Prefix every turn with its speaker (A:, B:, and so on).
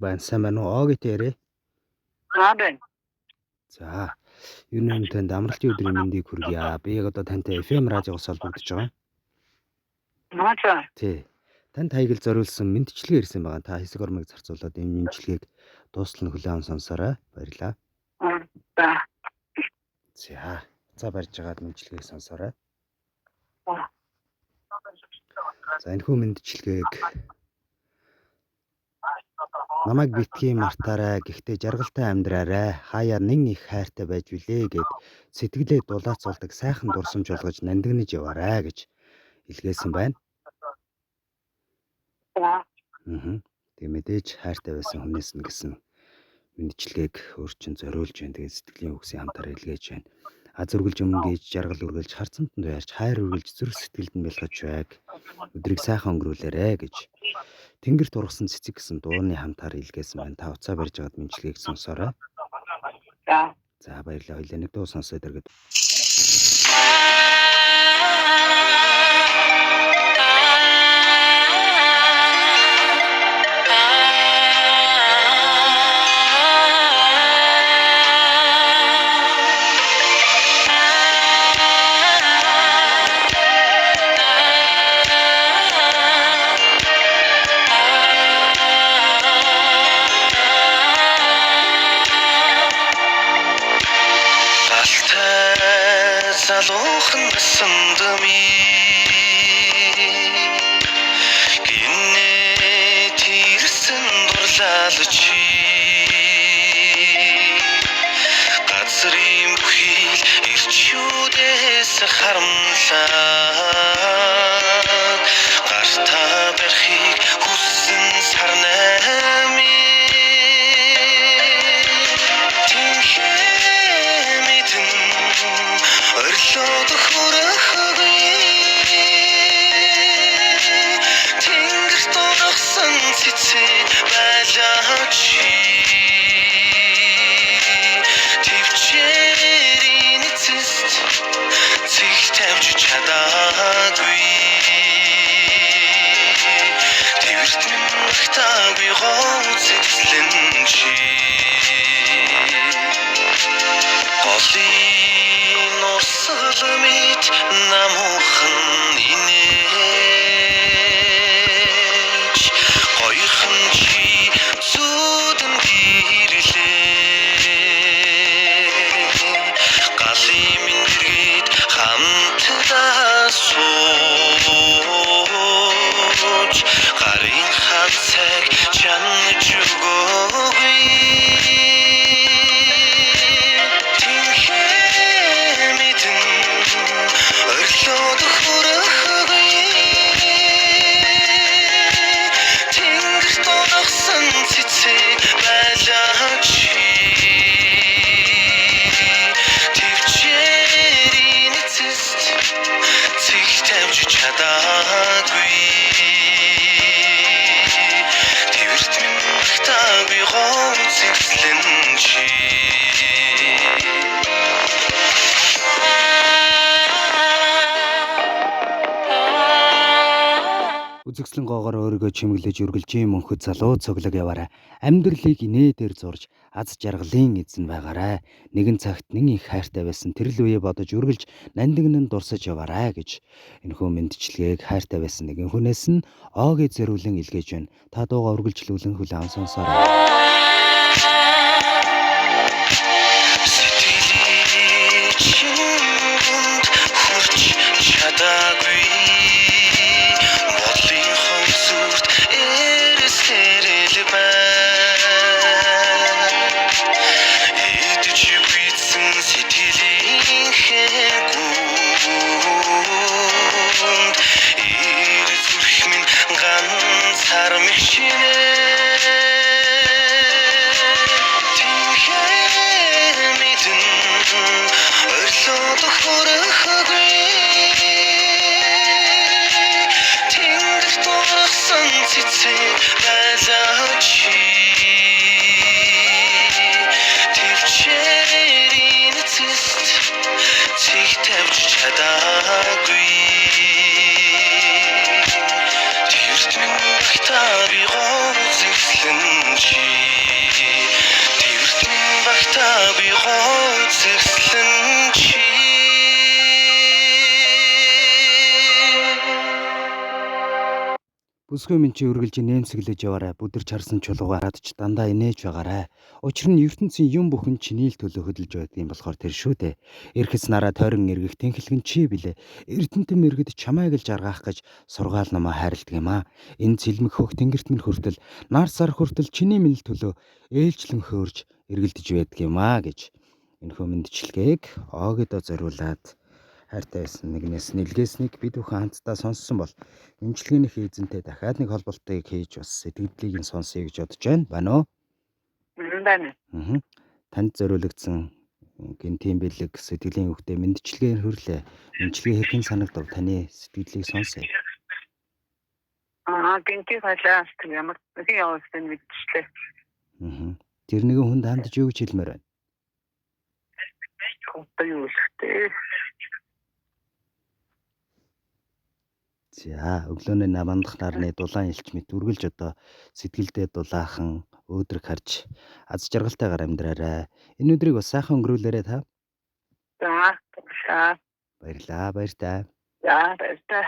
A: Байна сайн байна уу? Оогт ярэ.
B: байна.
A: За. Юу нэ танд амралтын өдрийн мэндийг хүргье. Би яг одоо тантай FM радиогоос холбогдож байгаа.
B: Нааца.
A: Тий. Танд хаягл зориулсан мэдчилгээ ирсэн байгаа. Та хэсэг ормыг зарцуулаад энэ мэдчилгээг дуустал нь хүлээн сонсоорой. Баярлалаа.
B: За.
A: За барьж байгаад мэдчилгээг сонсоорой. За энэхүү мэдчилгээг намайг битгий мартаарай, гэхдээ жаргалтай амьдраарай. Хаяа нэн их хайртай байж билээ гэд сэтгэлээ дулаацуулдаг сайхан дурсамж болгож нандинаж яваарай гэж илгээсэн байна. Тэг мэдээж хайртай байсан хүнээс нь гэсэн мэдчилгээг өөрчн зориулж байна. Тэгээд сэтгэлийн үгсийн хамтаар илгээж байна. Зүргэлж өмнө гэж жаргал үргэлж харцамтанд байрч хайр үргэлж зүрх сэтгэлд нь бэлгэж байг. Өдрийг сайхан өнгөрүүлээрэ гэж Тэнгэрт ургасан цэцэг гэсэн дууны хамтаар илгээсэн байна. Та уцаа барьж байгаад мэдчилгээг сонсоорой. За баярлалаа. Хоёлаа нэг дуу сонсоод иргэд.
C: Залуухан сандами гинэ тэрсэн дурлалч газрын бүхий ирчүүдээс харамлаа гартаа барихыг хүссэн сарнами Орлоод хүрэх Тэнгэрт ургасан цэцэг байлаач Төвчээрийн эцэст цэг тавьж чадаагүй Тэвэрт махтаагүй гоц эзлэн чи Голын урсгалмит намуухан инээж Гоёхан чи зүудэн гирлээ Галын минэргэд хамтдаа сууж Гарын хацаг чанж өгөөгүй Орлоод хүрэх Тэнгэрт ургасан цэцэг байлаач Төвчээрийн эцэст цэг тавьж чадаагүй Тэвэрт махтаагүй гоц эзлэн чи
A: Үзэгслэн гоогоор өөрийгөө чимэглэж үргэлжийн мөнхөд залуу цоглог яваарай. Амьдралыг инээдээр зурж аз жаргалын эзэн байгаарай. Нэгэн цагт нэн их хайртай байсан тэрл үе бодож үргэлж нандинан дурсаж яваарай гэж энэхүү мэдчилгээг хайртай байсан нэгэн хүнээс нь Оогд зориулан илгээж байна. Та дуугаа үргэлжлүүлэн хүлээн сонсоорой.
C: Сэтгэлийн чингүнд хүрч чадаагүй Орлоод хүрэх Тэнгэрт ургасан цэцэг байлаач Төвчээрийн эцэст цэг тавьж чадаагүй Тэвэрт минь багтаагүй гоц эзлэн чи
A: Бүсгүй минь чи үргэлж нэмсэглэж яваарай. Бүдэрч харсан чулуугаар хадч дандаа инээж байгаарай. Учир нь ертөнцийн юм бүхэн чиний л төлөө хөдөлж байдгийн болохоор тэр шүү дээ. Эрхэс нараа тойрон эргэх тэнхлэгэн чи билээ. Эрдэнтэн мэрэгд чамайг л жаргах гэж сургаал намаа хайрладаг юм аа. Энэ цэлмэг хөх тэнгэрт минь хүртэл нар сар хүртэл чиний минь л төлөө ээлжлэн хөөрж эргэлдэж байдаг юм аа гэж энэхүү мэндчилгээг Огидо зориулаад хайртай байсан нэгнээс нэлгээснийг бид бүхэн хамтдаа сонссон бол эмчилгээнийхээ эзэнтэй дахиад нэг холболтыг хийж бас сэтгэлдлийг нь сонсъё гэж бодож байна. Байна уу?
B: Байна.
A: Танд зориулагдсан гинтийн бэлэг сэтгэлийн хөвгтөө мэндчилгээ хөрлөө. Эмчилгээ хэрхэн санагдав? Таны сэтгэлийг сонсъё.
B: Гинти халаас ямар нэг явуулсан мэдчихлээ.
A: Тэр нэгэн хүнд хандж юу гэж хэлмээр байна?
B: Одоо юу хэлэхтэй?
A: За, өглөөний намандах нарны дулаан элч мэт үргэлж одоо сэтгэлдээ дулаахан өөдрөг харж аз жаргалтайгаар амьдраарай. Энэ өдрийг бас сайхан өнгөрүүлээрэй та.
B: За,
A: Баярлаа, баяртай.
B: баяртай.